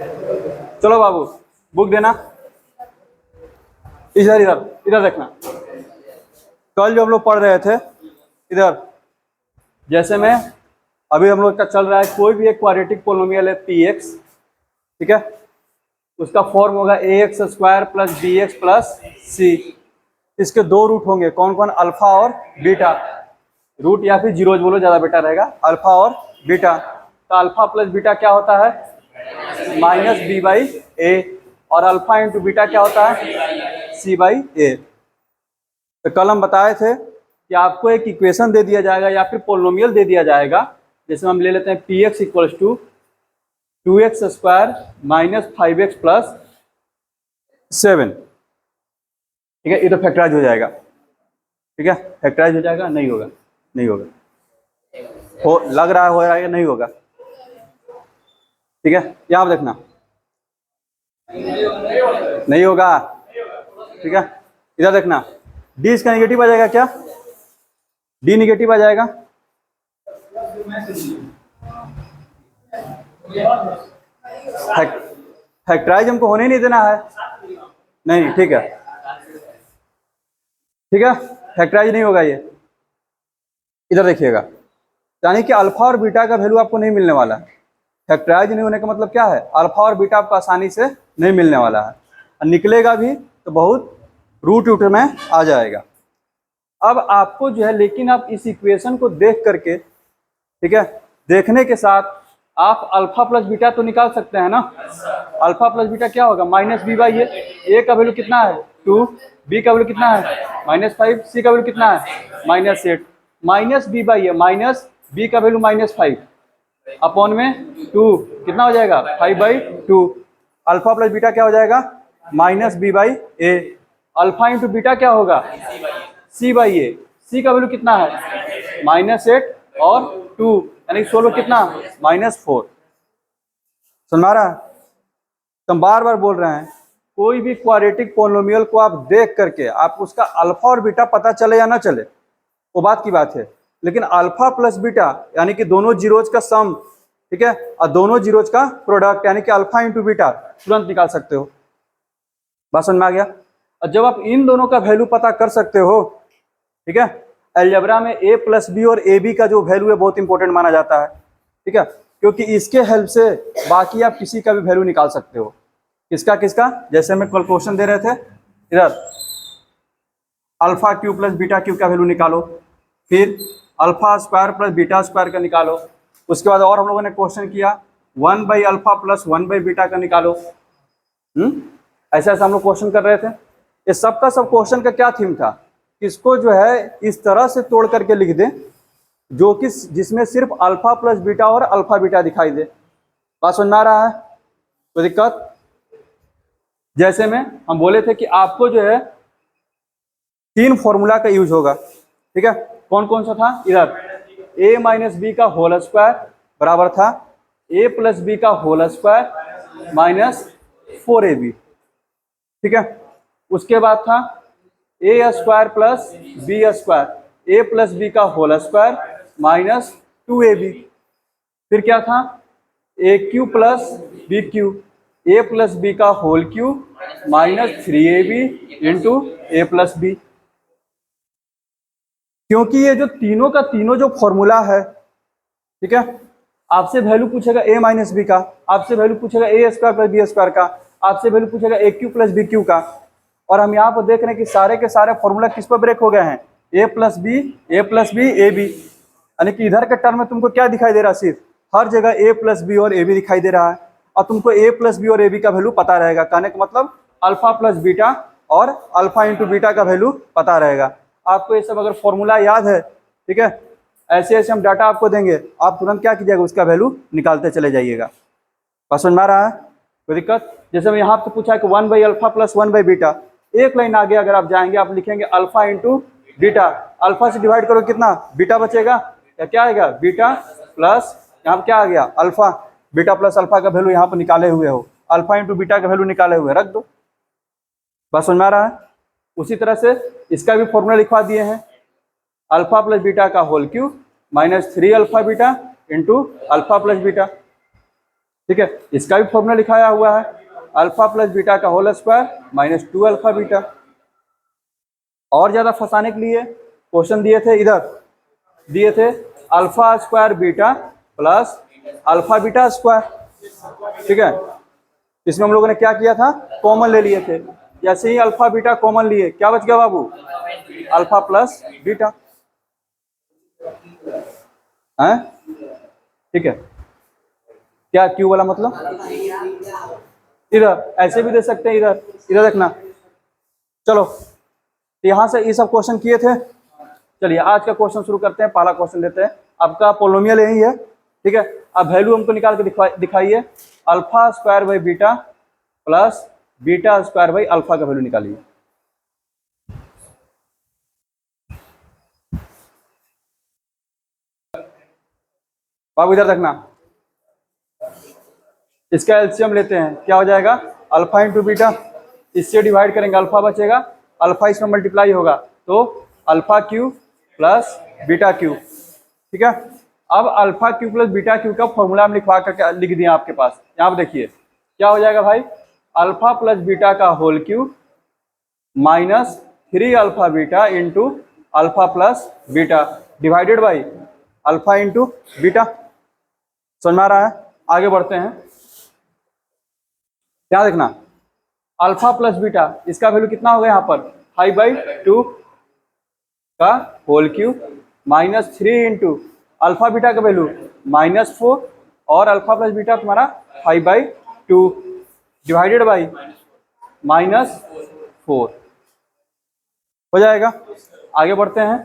चलो बाबू बुक देना। इधर इधर इधर देखना। कल जो हम लोग पढ़ रहे थे इधर, जैसे में अभी हम लोग का चल रहा है कोई भी एक क्वाड्रेटिक पोलिनोमियल है px, ठीक है, उसका फॉर्म होगा ax square plus bx plus c। इसके दो रूट होंगे, कौन कौन? अल्फा और बीटा। रूट या फिर जीरोज बोलो, ज़्यादा बेटर रहेगा, अल्फा और बीटा। तो अल्फा प्लस बीटा क्या होता है? माइनस बी बाई ए, और अल्फा इंटू बीटा क्या होता है? सी बाई ए। तो कल हम बताए थे कि आपको एक इक्वेशन दे दिया जाएगा या फिर पोलिनोमियल दे दिया जाएगा, जैसे हम ले लेते हैं P X equals to 2x square minus 5x plus 7, ठीक है। ये तो फैक्टराइज हो जाएगा, ठीक है, फैक्टराइज हो जाएगा। नहीं होगा, नहीं होगा, हो लग रहा है हो जाएगा, नहीं होगा, ठीक है। यहाँ पर देखना, नहीं होगा, ठीक है। इधर देखना, डी इसका निगेटिव आ जाएगा क्या? डी निगेटिव आ जाएगा। फैक्टराइज हमको होने नहीं देना है, नहीं, ठीक है, ठीक है, फैक्टराइज नहीं होगा ये। इधर देखिएगा, यानी कि अल्फा और बीटा का वैल्यू आपको नहीं मिलने वाला है। फैक्टराइज नहीं होने का मतलब क्या है? अल्फा और बीटा आपको आसानी से नहीं मिलने वाला है, और निकलेगा भी तो बहुत रूट रूट में आ जाएगा। अब आपको जो है, लेकिन आप इस इक्वेशन को देख करके, ठीक है, देखने के साथ आप अल्फा प्लस बीटा तो निकाल सकते हैं ना। अल्फा प्लस बीटा क्या होगा? माइनस बी बाई ए का वैल्यू कितना है? 2, बी का वैल्यू कितना है? -5, सी का वैल्यू कितना है? -8। Minus B by A minus B का वैल्यू -5 अपॉन में 2, कितना हो जाएगा? 5/2। अल्फा प्लस बीटा क्या हो जाएगा? Minus B by A. Alpha into beta क्या होगा? सी बाई ए। सी का वैल्यू कितना है? -8 और 2, यानी 16 कितना? -4। सुन पा रहा है? तो हम बार बार बोल रहे हैं, कोई भी क्वाड्रेटिक पोलिनोमियल को आप देख करके आप उसका अल्फा और बीटा पता चले या ना चले, वो बात की बात है, लेकिन अल्फा प्लस बीटा यानी कि दोनों जीरोज का सम, ठीक है, और दोनों जीरोज का प्रोडक्ट यानी कि अल्फा इंटू बीटा तुरंत निकाल सकते हो। बात समझ में आ गया? और जब आप इन दोनों का वैल्यू पता कर सकते हो, ठीक है, अलजेब्रा में ए प्लस बी और ए बी का जो वैल्यू है बहुत इंपॉर्टेंट माना जाता है, ठीक है, क्योंकि इसके हेल्प से बाकी आप किसी का भी वैल्यू निकाल सकते हो। किसका किसका? जैसे हमें कल क्वेश्चन दे रहे थे, इधर alpha Q plus beta Q का वैल्यू निकालो, फिर alpha square plus beta square का निकालो। उसके बाद और हम लोगों ने क्वेश्चन किया 1/अल्फा प्लस 1/बीटा का निकालो। ऐसा ऐसा हम लोग क्वेश्चन कर रहे थे। ये सब का सब क्वेश्चन का क्या थीम था? इसको जो है इस तरह से तोड़ करके लिख दें जो कि जिसमें सिर्फ अल्फा प्लस बीटा और अल्फा बीटा दिखाई दे। बात समझ में आ रहा है? कोई दिक्कत? जैसे में हम बोले थे कि आपको जो है 3 फॉर्मूला का यूज होगा, ठीक है, कौन कौन सा था? इधर a माइनस बी का होल स्क्वायर बराबर था a प्लस बी का होल स्क्वायर माइनस 4ab, ठीक है। उसके बाद था a square plus B square a plus b का होल स्क्वायर माइनस 2ab। फिर क्या था? A cube plus B cube a plus b का whole cube minus 3ab into a plus b. क्योंकि ये जो तीनों का तीनों जो फॉर्मूला है, ठीक है, आपसे वैल्यू पूछेगा a माइनस बी का, आपसे वैल्यू पूछेगा a square plus B square का, आपसे वैल्यू पूछेगा A cube plus B cube का। और हम यहाँ पर देख रहे हैं कि सारे के सारे फॉर्मूला किस पर ब्रेक हो गए हैं? a plus B A B, यानी कि इधर के टर्म में तुमको क्या दिखाई दे रहा है? सिर्फ हर जगह a प्लस बी और ए बी दिखाई दे रहा है, और तुमको a प्लस बी और ए बी का वैल्यू पता रहेगा। कहने का मतलब अल्फा प्लस बीटा और अल्फा इंटू बीटा का वैल्यू पता रहेगा। आपको ये सब अगर फॉर्मूला याद है, ठीक है, ऐसे ऐसे हम डाटा आपको देंगे, आप तुरंत क्या कीजिएगा? उसका वैल्यू निकालते चले जाइएगा। बात समझ में आ रहा है? कोई दिक्कत? जैसे मैं यहाँ पे पूछा है कि 1/अल्फा प्लस 1/बीटा, एक लाइन आगे अगर आप जाएंगे आप लिखेंगे अल्फा इंटू बीटा। अल्फा से डिवाइड करो कितना? बीटा बचेगा, या क्या आएगा? बीटा प्लस यहाँ पर क्या आ गया? अल्फा। बीटा प्लस अल्फा का वैल्यू यहाँ पर निकाले हुए हो, अल्फा इंटू बीटा का वैल्यू निकाले हुए, रख दो। बात समझ में आ रहा है? उसी तरह से इसका भी फॉर्मूला लिखवा दिए हैं, अल्फा प्लस बीटा का whole cube minus 3 alpha beta into alpha plus beta, ठीक है, इसका भी फॉर्मूला लिखाया हुआ है, अल्फा प्लस बीटा का whole square minus 2 alpha beta. और ज्यादा फंसाने के लिए क्वेश्चन दिए थे, इधर दिए थे alpha square beta plus alpha beta square. ठीक है, इसमें हम लोगों ने क्या किया था, कॉमन ले लिए थे। जैसे ही अल्फा बीटा कॉमन लिए, क्या बच गया बाबू, अल्फा प्लस बीटा है। ठीक है, क्या क्यू वाला मतलब, इधर ऐसे भी दे सकते हैं, इधर इधर देखना। चलो यहां से ये सब क्वेश्चन किए थे। चलिए आज का क्वेश्चन शुरू करते हैं। पहला क्वेश्चन लेते हैं, आपका पोलोमियल यही है। ठीक है, अब वैल्यू हमको निकाल के दिखाइए, alpha square by beta plus beta square by alpha का वैल्यू निकालिए। अब इधर देखना, इसका एलसीएम लेते हैं, क्या हो जाएगा, अल्फा इंटू बीटा, इससे डिवाइड करेंगे अल्फा बचेगा, अल्फा इसमें मल्टीप्लाई होगा तो alpha Q plus beta Q. ठीक है, अब alpha Q plus beta Q का फॉर्मूला हम लिखवा करके लिख दिया आपके पास। यहाँ पे देखिए क्या हो जाएगा भाई, अल्फा प्लस बीटा का whole cube minus 3 alpha beta into alpha plus beta divided by alpha into beta. समझ में आ रहा है, आगे बढ़ते हैं। क्या देखना, अल्फा प्लस बीटा, इसका वैल्यू कितना होगा यहाँ पर, 5/2 का whole cube minus 3 into alpha beta का वैल्यू -4 और अल्फा प्लस बीटा तुम्हारा 5/2 डिवाइडेड बाई -4 हो जाएगा। आगे बढ़ते हैं,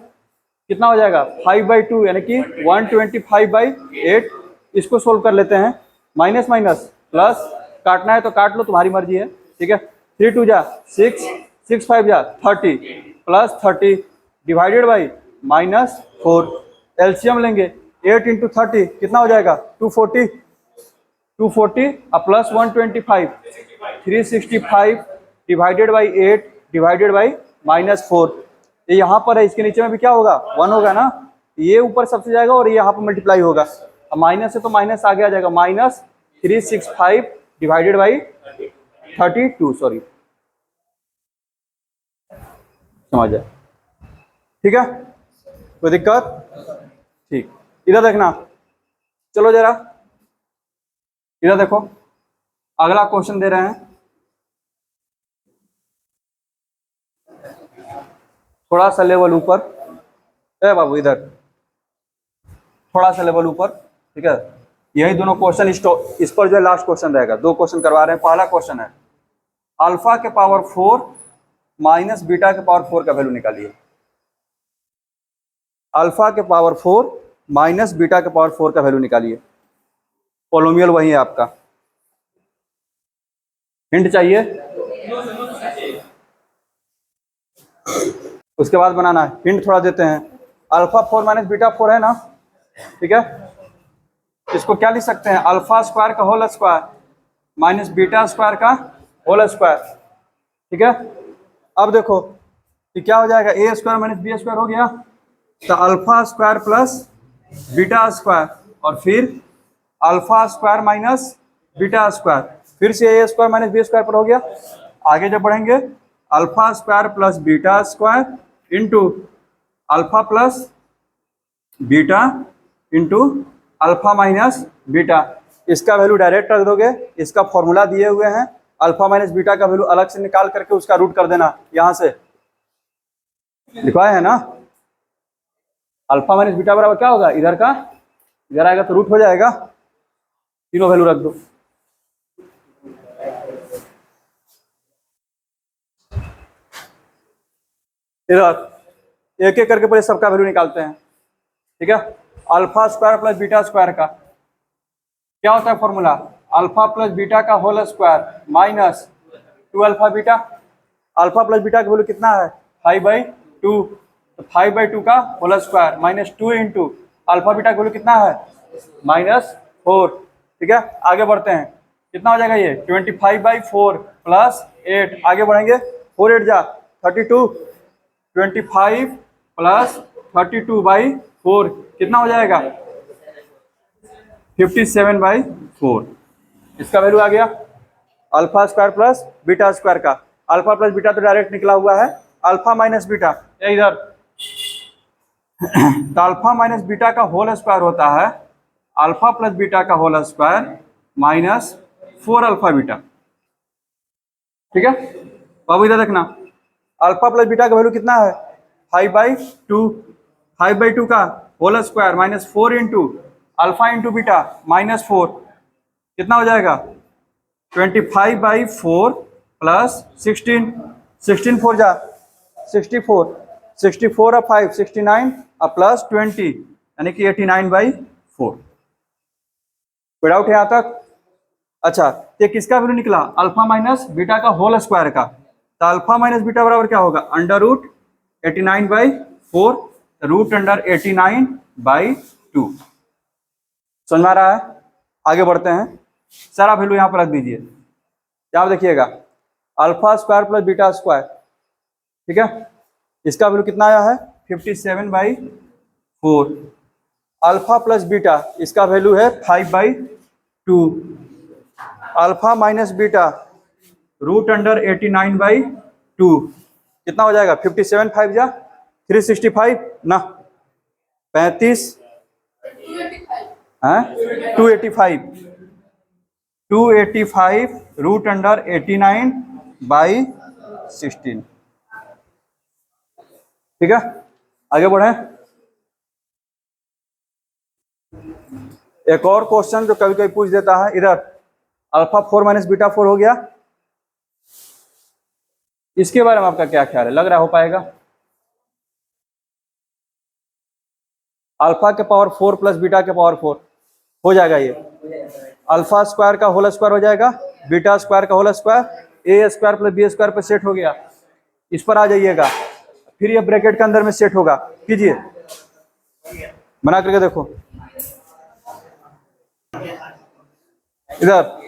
कितना हो जाएगा, 5/2 यानी कि 125/8। इसको सोल्व कर लेते हैं, माइनस माइनस प्लस, काटना है तो काट लो, तुम्हारी मर्जी है। ठीक है, 3 2 जा 6, 6 5 जा 30 प्लस 30 डिवाइडेड बाई -4। एलसीएम लेंगे, 8 इंटू 30 कितना हो जाएगा, 240 और plus 125 365 divided by 8 divided by -4। ये यहाँ पर है, इसके नीचे में भी क्या होगा, 1 होगा ना, ये ऊपर सबसे जाएगा और ये यहाँ पर मल्टीप्लाई होगा। अब माइनस है तो माइनस आगे आ जाएगा, -365 डिवाइडेड बाई 32, सॉरी समझ जाए। ठीक है, कोई दिक्कत, ठीक। इधर देखना, चलो जरा इधर देखो, अगला क्वेश्चन दे रहे हैं, थोड़ा सा लेवल ऊपर है बाबू, इधर थोड़ा सा लेवल ऊपर। ठीक है, यही दोनों क्वेश्चन इस पर जो है लास्ट क्वेश्चन रहेगा। 2 क्वेश्चन करवा रहे हैं। पहला क्वेश्चन है, अल्फा के पावर 4 माइनस बीटा के पावर 4 का वैल्यू निकालिए। अल्फा के पावर 4 माइनस बीटा के पावर 4 का वैल्यू निकालिए। पोलोमियल वही है आपका। हिंट चाहिए, उसके बाद बनाना है। हिंट थोड़ा देते हैं, अल्फा 4 माइनस बीटा 4 है ना। ठीक है, इसको क्या लिख सकते हैं, अल्फा स्क्वायर का whole square minus beta square का होल स्क्वायर। ठीक है, अब देखो कि क्या हो जाएगा, A square minus B square हो गया, तो alpha square plus beta square और फिर alpha square minus beta square, फिर से A square minus B square पर हो गया। आगे जब बढ़ेंगे, alpha square plus beta square into alpha plus beta into alpha minus beta. इसका वैल्यू डायरेक्ट रख दोगे, इसका फॉर्मूला दिए हुए हैं, अल्फा माइनस बीटा का वैल्यू अलग से निकाल करके उसका रूट कर देना। यहां से लिखवाए है ना, अल्फा माइनस बीटा बराबर क्या होगा, इधर का इधर आएगा तो रूट हो जाएगा, तीनों वैल्यू रख दो। इधर एक एक करके पहले सबका वैल्यू निकालते हैं। ठीक है, alpha square plus beta square का क्या होता है फॉर्मूला, अल्फा प्लस बीटा का whole square minus 2 alpha beta. Alpha plus beta का वैल्यू कितना है, 5/2, तो 5/2 का whole square minus 2 into alpha beta का वैल्यू कितना है, -4। ठीक है, आगे बढ़ते हैं, कितना हो जाएगा ये, 25/4 प्लस 8। आगे बढ़ेंगे, 4 8 जा 32, 25 प्लस 32/4 कितना हो जाएगा, 57/4। इसका वैल्यू आ गया alpha square plus beta square का। अल्फा प्लस बीटा तो डायरेक्ट निकला हुआ है, अल्फा माइनस बीटा इधर तो अल्फा माइनस बीटा का होल स्क्वायर होता है अल्फा प्लस बीटा का whole square minus 4 alpha beta. ठीक है बाबू इधर देखना, अल्फा प्लस बीटा का वैल्यू कितना है 5/2, 5/2 का whole square minus 4 into alpha into beta minus 4 कितना हो जाएगा 25/4 प्लस 16, 16 4 जा 64, 64 और 5 69 और प्लस 20 यानी कि 89/4। कोई डाउट है यहाँ तक? अच्छा ये किसका वैल्यू निकला अल्फा माइनस बीटा का होल स्क्वायर का, तो अल्फा माइनस बीटा बराबर क्या होगा अंडर रूट 89/4 रूट अंडर 89/2। समझ में आ रहा है? आगे बढ़ते हैं, सारा वैल्यू यहाँ पर रख दीजिए। क्या देखिएगा alpha square plus beta square, ठीक है इसका वैल्यू कितना आया है 57/4। अल्फा प्लस बीटा इसका वैल्यू है 5/2। Alpha minus beta root under 89/2 कितना हो जाएगा 57 5 जा 365 ना 35 285 रूट अंडर 89/16। ठीक है आगे बढ़े। एक और क्वेश्चन जो कभी कभी पूछ देता है, इधर अल्फा 4 माइनस बीटा 4 हो गया, इसके बारे में आपका क्या ख्याल है, लग रहा हो पाएगा? अल्फा के पावर 4 प्लस बीटा के पावर 4 हो जाएगा, ये अल्फा स्क्वायर का होल स्क्वायर हो जाएगा, बीटा स्क्वायर का होल स्क्वायर, ए स्क्वायर प्लस बी स्क्वायर पर सेट हो गया। इस पर आ जाइएगा, फिर ये ब्रैकेट के अंदर में सेट होगा, कीजिए बना करके देखो। इधर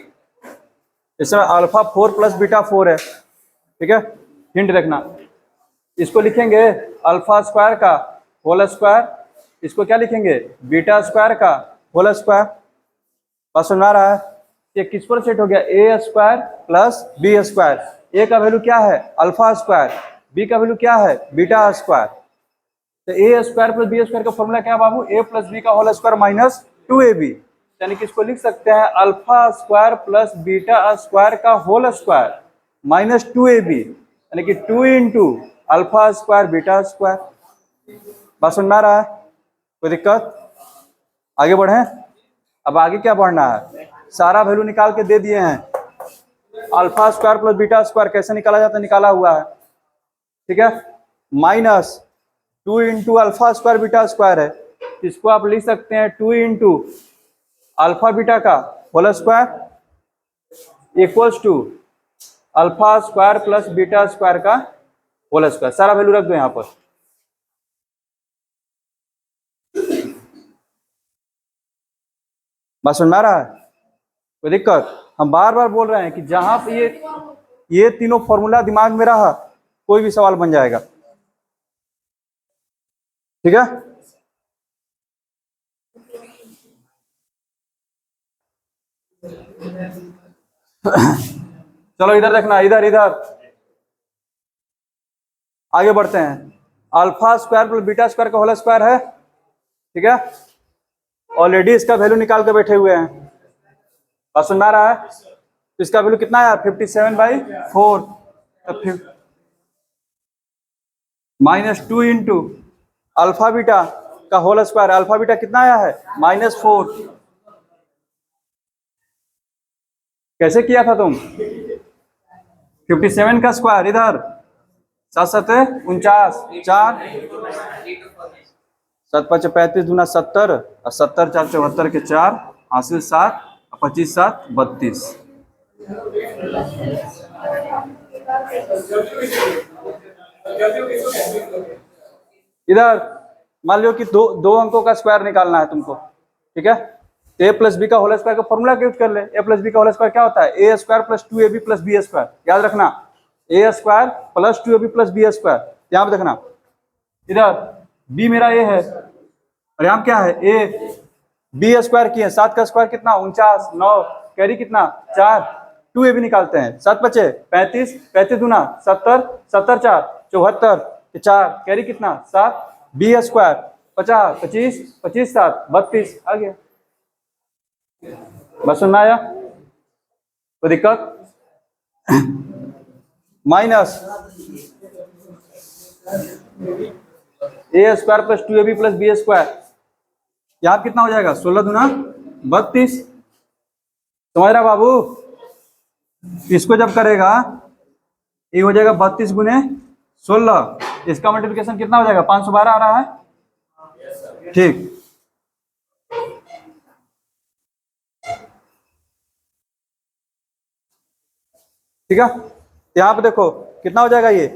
इसमें अल्फा 4 प्लस बीटा 4 है, ठीक है हिंट देखना, इसको लिखेंगे अल्फा स्क्वायर का होल स्क्वायर, इसको क्या लिखेंगे बीटा स्क्वायर का होल स्क्वायर। बात समझ आ रहा है? ये किस पर सेट हो गया ए स्क्वायर प्लस बी स्क्वायर, ए का वैल्यू क्या है अल्फा स्क्वायर, बी का वैल्यू क्या है बीटा स्क्वायर। तो ए स्क्वायर प्लस बी स्क्वायर का फॉर्मूला क्या है बाबू, ए प्लस बी का होल स्क्वायर माइनस 2ab, यानी कि इसको लिख सकते हैं alpha square plus beta square का होल स्क्वायर माइनस 2ab, यानी कि 2 into alpha square beta square. बात समझ में आ रहा है? कोई दिक्कत? आगे बढ़े। अब आगे क्या बढ़ना है, सारा वैल्यू निकाल के दे दिए हैं। Alpha square plus beta square कैसे निकाला जाता है, निकाला हुआ है, ठीक है minus 2 into alpha square beta square है, इसको आप लिख सकते हैं 2 इंटू अल्फा बीटा का whole square equals to alpha square plus beta square का होल स्क्वायर। सारा वैल्यू रख दो यहां पर। बात समझ में आ रहा है? कोई दिक्कत? हम बार बार बोल रहे हैं कि जहां पे ये तीनों फॉर्मूला दिमाग में रहा कोई भी सवाल बन जाएगा, ठीक है। चलो इधर देखना, इधर इधर आगे बढ़ते हैं। Alpha square plus beta square का होल स्क्वायर है, ठीक है ऑलरेडी इसका वैल्यू निकाल के बैठे हुए हैं। बात समझ में आ रहा है? तो इसका वैल्यू कितना है 57/4, तो माइनस 2 इंटू अल्फा बीटा का होल स्क्वायर, अल्फा बीटा कितना आया है -4। कैसे किया था तुम 57 का स्क्वायर, इधर 7 7 49 4 7 5 35 दूना 70 और 70 4 74 के 4 हासिल 7 और 25 7 32। इधर मान लो कि दो अंकों का स्क्वायर निकालना है तुमको, ठीक है ए प्लस बी का होल स्क्वायर का फॉर्मूला यूज कर ले। ए प्लस बी का होल स्क्वायर क्या होता है a square plus 2ab plus B square. याद रखना a square plus 2ab plus B square. यहाँ पे देखना इधर बी मेरा ए है और यहाँ क्या है ए, बी स्क्वायर किए 7 का स्क्वायर कितना 49 9 कैरी कितना 4, 2a भी निकालते हैं, 7 बचे 35, 35 दूना 70, 70 4 74, 4 कैरी कितना 7, बी स्क्वायर 50, 25, 25 7 32 आ गया। बस सुनना आया, कोई दिक्कत? Minus a square plus 2ab plus B square, यहाँ कितना हो जाएगा 16 दूना 32, समझ रहा बाबू? इसको जब करेगा ये हो जाएगा 32 गुने 16, इसका मल्टीप्लिकेशन कितना हो जाएगा 512 आ रहा है, ठीक। ठीक है, यहाँ पे देखो कितना हो जाएगा, ये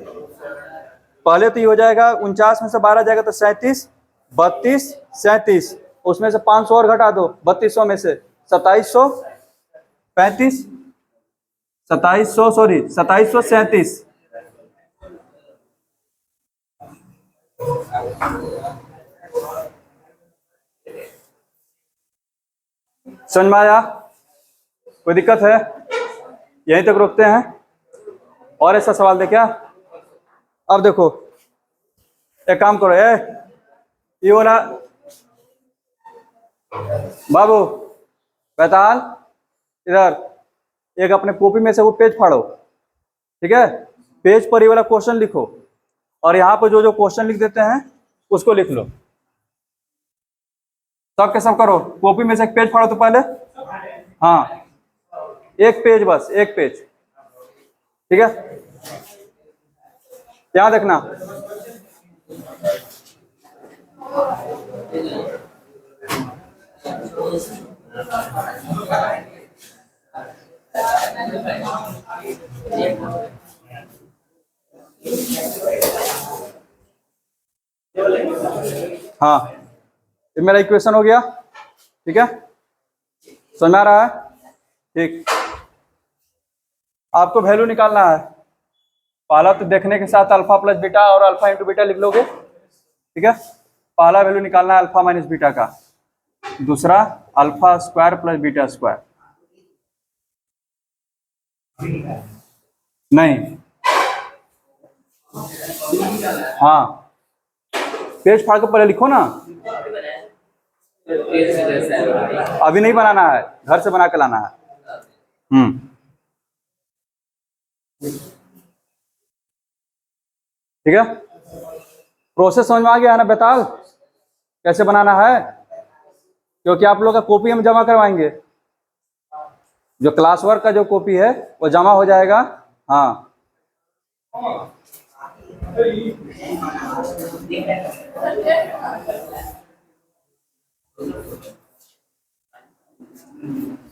पहले तो ये हो जाएगा 49 में से 12 जाएगा तो 37, 32 37, उसमें से 500 और घटा दो 3200 में से 2735, 2700 सॉरी 2737, समझ में आया? कोई दिक्कत है? यहीं तक रोकते हैं, और ऐसा सवाल दे क्या? अब देखो एक काम करो, ये वाला बाबू बैताल इधर, एक अपने कॉपी में से वो पेज फाड़ो, ठीक है? पेज पर ये वाला क्वेश्चन लिखो, और यहाँ पर जो जो क्वेश्चन लिख देते हैं उसको लिख लो, सब के सब करो। कॉपी में से एक पेज फाड़ो तो पहले, हाँ एक पेज, बस एक पेज, ठीक है? यहाँ देखना, हाँ ये मेरा इक्वेशन हो गया, ठीक है? समझ में आ रहा है? ठीक, आपको वैल्यू निकालना है। पहला तो देखने के साथ अल्फा प्लस बीटा और अल्फा इंटू बीटा लिख लोगे, ठीक है? पहला वैल्यू निकालना है अल्फा माइनस बीटा का, दूसरा alpha square plus beta square, नहीं हाँ पेज फाड़ के पहले लिखो ना, अभी नहीं बनाना है, घर से बना के लाना है। ठीक है, प्रोसेस समझ में आ गया है ना बेताल, कैसे बनाना है? क्योंकि आप लोग का कॉपी हम जमा करवाएंगे, जो क्लास वर्क का जो कॉपी है वो जमा हो जाएगा। हाँ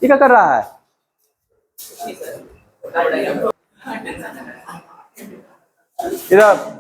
ये क्या कर रहा है? इधर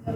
ना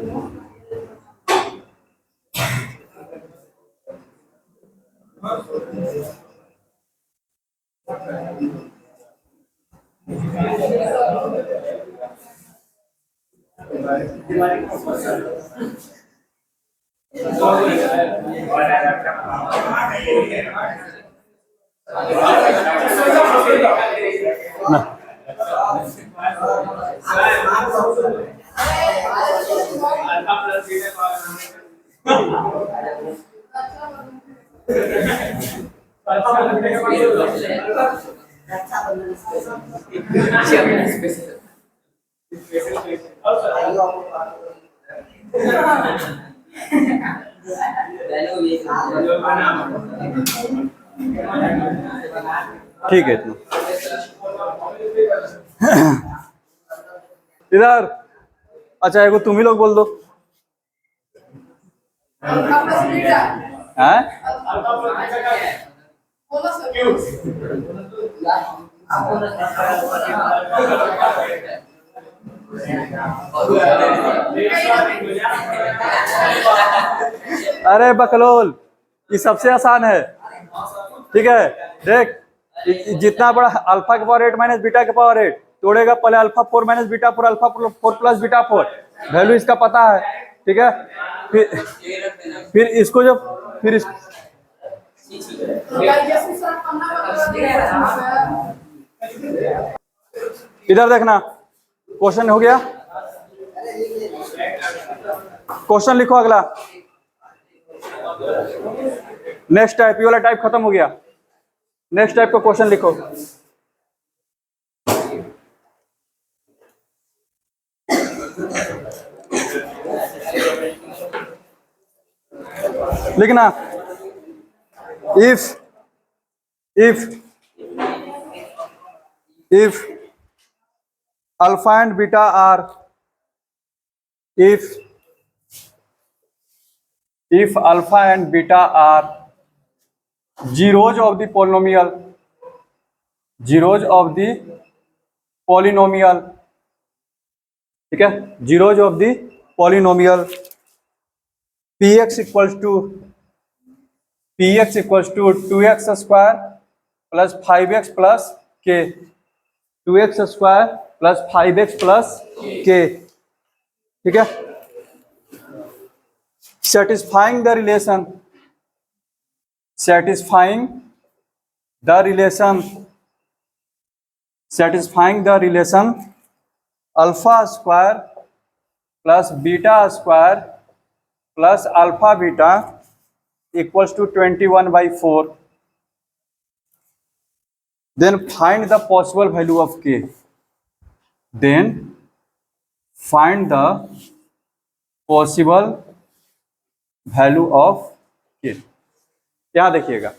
ठीक है इतना इधर। अच्छा एगो तुम ही लोग बोल दो। हैं? अरे बकलोल, ये सबसे आसान है। ठीक है देख, जितना बड़ा अल्फा के पावर 8 माइनस बीटा के पावर 8 तोड़ेगा, पहले alpha 4 minus beta 4, alpha 4 plus beta 4, value इसका पता है। ठीक है, फिर इसको जब फिर इस इधर देखना, क्वेश्चन हो गया। क्वेश्चन लिखो अगला। नेक्स्ट टाइप, ये वाला टाइप खत्म हो गया। नेक्स्ट टाइप का क्वेश्चन लिखो। लिखना, if alpha and beta are if alpha and beta are zeros of the polynomial, ठीक है, zeros of the polynomial px equals to 2x square plus 5x plus k, 2x square plus 5x plus k। ठीक है, satisfying the relation alpha square plus beta square plus alpha beta equals to 21/4, then find the possible value of k, यहां देखिएगा।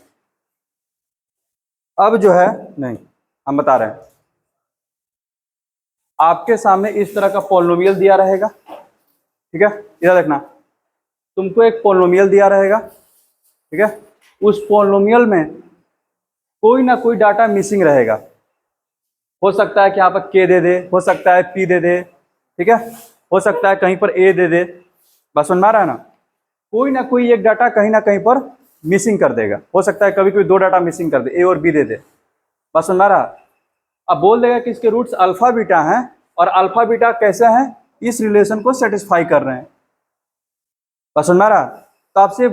अब जो है, नहीं हम बता रहे हैं, आपके सामने इस तरह का पॉलिनोमियल दिया रहेगा। ठीक है, इधर देखना, तुमको एक पॉलिनोमियल दिया रहेगा। ठीक है, उस पॉलिनोमियल में कोई ना कोई डाटा मिसिंग रहेगा। हो सकता है कि यहाँ पर के दे दे, हो सकता है पी दे दे, ठीक है, हो सकता है कहीं पर ए दे दे। बस समझ में आ रहा है ना, कोई ना कोई एक डाटा कहीं ना कहीं पर मिसिंग कर देगा। हो सकता है कभी कोई दो डाटा मिसिंग कर दे, ए और बी दे दे। बस समझ में आ रहा। अब बोल देगा कि इसके रूट्स अल्फा बीटा हैं और अल्फा बीटा कैसे हैं, इस रिलेशन को सेटिस्फाई कर रहे हैं। बस समझ में आ रहा। तो आपसे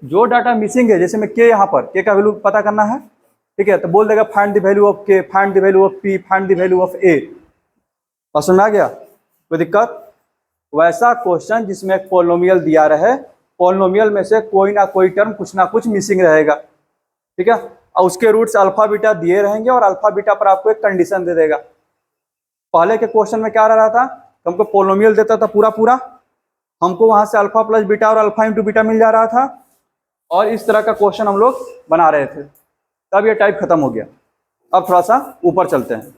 जो डाटा मिसिंग है, जैसे मैं के यहाँ पर के का वैल्यू पता करना है, ठीक है, तो बोल देगा find the value of k, find the value of p, find the value of a. बस समझ में आ गया, कोई दिक्कत? वैसा क्वेश्चन जिसमें एक पॉलिनोमियल दिया रहे, पॉलिनोमियल में से कोई ना कोई टर्म कुछ ना कुछ मिसिंग रहेगा। ठीक है, और उसके रूट्स अल्फा बीटा दिए रहेंगे और अल्फा बीटा पर आपको एक कंडीशन दे देगा। पहले के क्वेश्चन में क्या रहा था, हमको पॉलिनोमियल देता था पूरा, हमको वहां से अल्फा प्लस बीटा और अल्फा इंटू बीटा मिल जा रहा था, और इस तरह का क्वेश्चन हम लोग बना रहे थे। तब ये टाइप खत्म हो गया। अब थोड़ा सा ऊपर चलते हैं।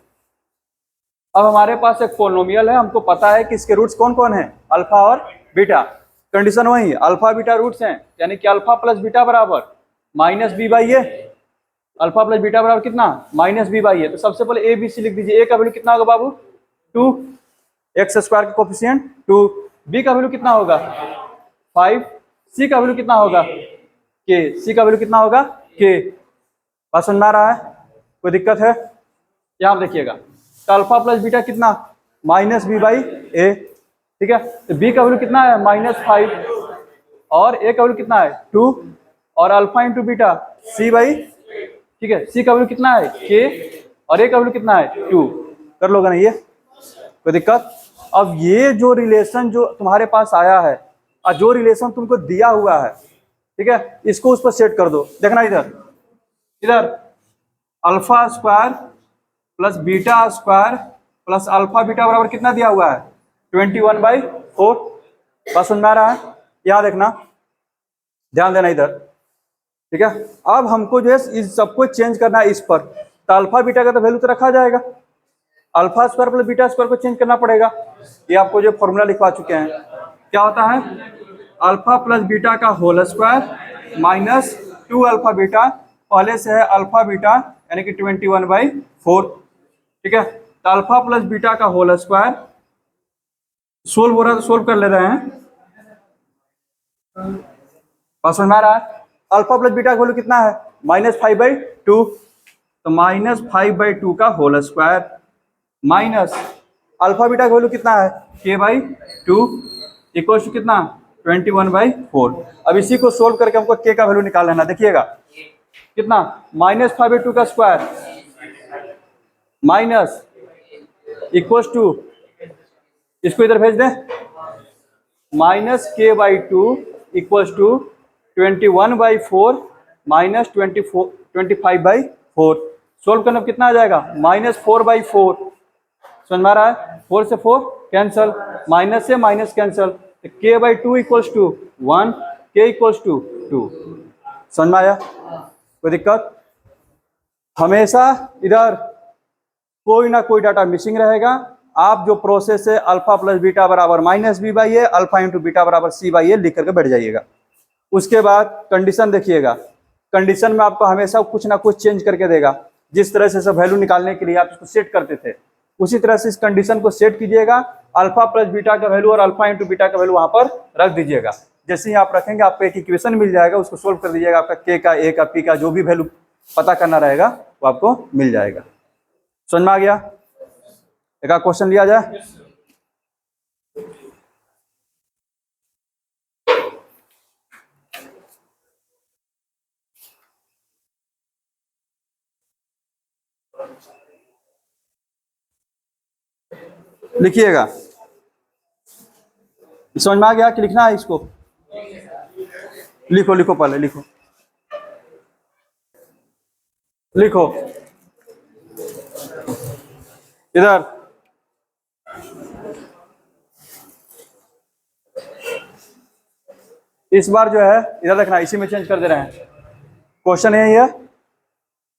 अब हमारे पास एक पॉलिनोमियल है, हमको पता है कि इसके रूट्स कौन कौन है, अल्फा और बीटा। कंडीशन वही, अल्फा बीटा रूट्स हैं, यानी कि अल्फा प्लस बीटा बराबर minus B by A. Alpha plus beta बराबर कितना, माइनस बी बाई ए। तो सबसे पहले ए बी सी लिख दीजिए। ए का वैल्यू कितना होगा बाबू, 2, एक्स स्क्वायर का कोफिशिएंट 2, बी का वैल्यू कितना होगा 5, सी का वैल्यू कितना होगा के, सी का वैल्यू कितना होगा के। बात समझ में आ रहा है, कोई दिक्कत है? यहाँ देखिएगा तो अल्फा प्लस बीटा कितना माइनस बी बाई ए, ठीक है। तो बी का वैल्यू कितना है -5 और ए का वैल्यू कितना है 2 और alpha into beta C by, ठीक है। सी का वैल्यू कितना है के और ए का वैल्यू कितना है 2। कर लोगे ना ये, कोई दिक्कत? अब ये जो रिलेशन जो तुम्हारे पास आया है और जो रिलेशन तुमको दिया हुआ है, ठीक है, इसको उस पर सेट कर दो। देखना इधर, इधर alpha square plus beta square plus alpha beta बराबर कितना दिया हुआ है 21/4। बात समझ में आ रहा है? यहाँ देखना, ध्यान देना इधर, ठीक है। अब हमको जो है इस सबको चेंज करना है इस पर, तो अल्फा बीटा का तो वैल्यू तो रखा जाएगा, alpha square plus beta square को चेंज करना पड़ेगा। ये आपको जो फॉर्मूला लिखवा चुके हैं, क्या होता है अल्फा प्लस बीटा का whole square minus 2 alpha beta, पहले से है अल्फा बीटा यानी कि 21/4, ठीक है। तो अल्फा प्लस बीटा का होल स्क्वायर सोल्व हो रहा है तो सोल्व कर ले रहे हैं। बात समझ में आ रहा है? अल्फा प्लस बीटा का वैल्यू कितना है -5/2, तो -5/2 का whole square minus alpha beta का वैल्यू कितना है k/2 इक्वल टू कितना 21/4। अब इसी को सोल्व करके हमको k का वैल्यू निकाल लेना। देखिएगा कितना -5/2 का स्क्वायर माइनस इक्वल टू, इसको इधर भेज दें, -k/2 equal to 21/4 minus 25/4। Solve करने पर कितना आ जाएगा -4/4। समझ में आ रहा है? 4 से 4 कैंसल, माइनस से माइनस कैंसल, तो k/2 equals to 1, k equals to 2। समझ में आया? कोई दिक्कत? हमेशा इधर कोई ना कोई डाटा मिसिंग रहेगा। आप जो प्रोसेस है अल्फा प्लस बीटा बराबर -b/a, अल्फा इंटू बीटा बराबर c/a लिख करके बैठ जाइएगा। उसके बाद कंडीशन देखिएगा, कंडीशन में आपको हमेशा कुछ ना कुछ चेंज करके देगा। जिस तरह से सब वैल्यू निकालने के लिए आप इसको सेट करते थे, उसी तरह से इस कंडीशन को सेट कीजिएगा। अल्फा प्लस बीटा का वैल्यू और अल्फा इंटू बीटा का वैल्यू वहां पर रख दीजिएगा। जैसे ही आप रखेंगे आपको एक इक्वेशन मिल जाएगा, उसको सोल्व कर दीजिएगा। आपका के का, ए का, पी का जो भी वैल्यू पता करना रहेगा वो आपको मिल जाएगा। समझ में आ गया? एक क्वेश्चन लिया जाए। लिखिएगा, समझ में आ गया कि लिखना है इसको? लिखो लिखो, पहले लिखो, लिखो इधर। इस बार जो है इधर देखना, इसी में चेंज कर दे रहे हैं। क्वेश्चन यही है,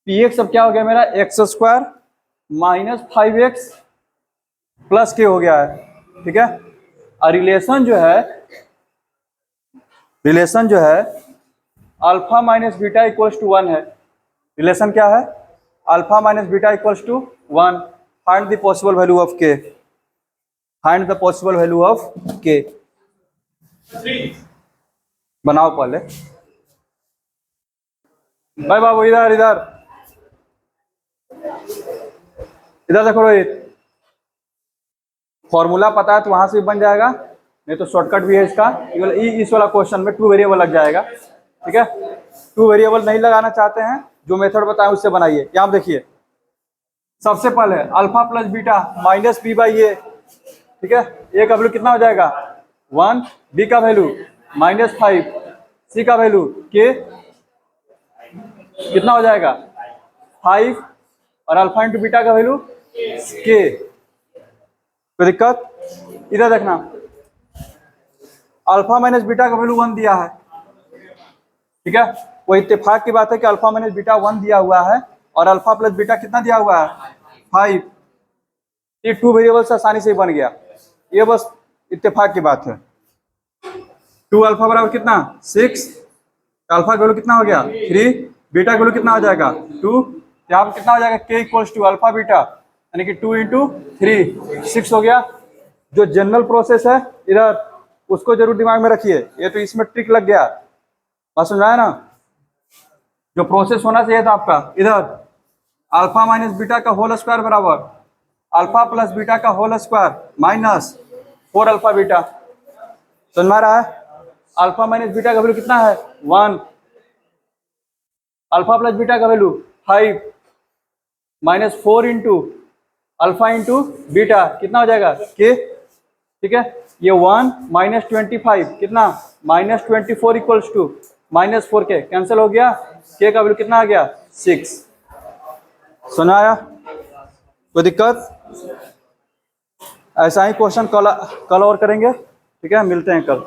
px अब क्या हो गया मेरा x² माइनस 5x प्लस के हो गया है, ठीक है। और रिलेशन जो है alpha minus beta equals to 1 है। रिलेशन क्या है? Alpha minus beta equals to 1। Find the possible value of k, find the possible value of k. बनाओ पहले भाई बाबू, इधर इधर इधर देखो रोहित, फॉर्मूला पता है तो वहां से भी बन जाएगा, नहीं तो शॉर्टकट भी है इसका। इस वाला क्वेश्चन में 2 वेरिएबल लग जाएगा, ठीक है। 2 वेरिएबल नहीं लगाना चाहते हैं, जो मेथड बताएं उससे बनाइए। यहाँ देखिए, सबसे पहले alpha plus beta minus b/a, ठीक है। ए का वैल्यू कितना हो जाएगा 1, बी का वैल्यू -5, सी का वैल्यू के कितना हो जाएगा 5 और अल्फा इंटू बीटा का वैल्यू के। कोई दिक्कत? इधर देखना, अल्फा माइनस बीटा का वैल्यू 1 दिया है, ठीक है। वो इत्तेफाक की बात है कि अल्फा माइनस बीटा 1 दिया हुआ है और अल्फा प्लस बीटा कितना दिया हुआ है 5। ये 2 वेरिएबल से आसानी से बन गया, ये बस इत्तेफाक की बात है। 2 अल्फा बराबर कितना 6, अल्फा का वैल्यू कितना हो गया 3, बीटा का वैल्यू कितना हो जाएगा 2। यहाँ पर कितना हो जाएगा k equals to alpha beta यानी कि 2 × 3 6 हो गया। जो जनरल प्रोसेस है इधर उसको जरूर दिमाग में रखिए। ये तो इसमें ट्रिक लग गया, बात समझ में आया ना। जो प्रोसेस होना चाहिए था आपका, इधर अल्फा माइनस बीटा का होल स्क्वायर बराबर अल्फा प्लस बीटा का whole square minus 4 alpha beta. समझ में आ रहा है? अल्फा माइनस बीटा का वैल्यू कितना है 1, अल्फा प्लस बीटा का value 5 minus 4 into alpha into beta कितना हो जाएगा के। ठीक है, ये 1 माइनस 25 कितना -24 इक्वल्स टू -4 के कैंसिल हो गया, के का वैल्यू कितना आ गया 6। सुना आया? कोई दिक्कत? ऐसा ही क्वेश्चन कल और करेंगे। ठीक है, मिलते हैं कल।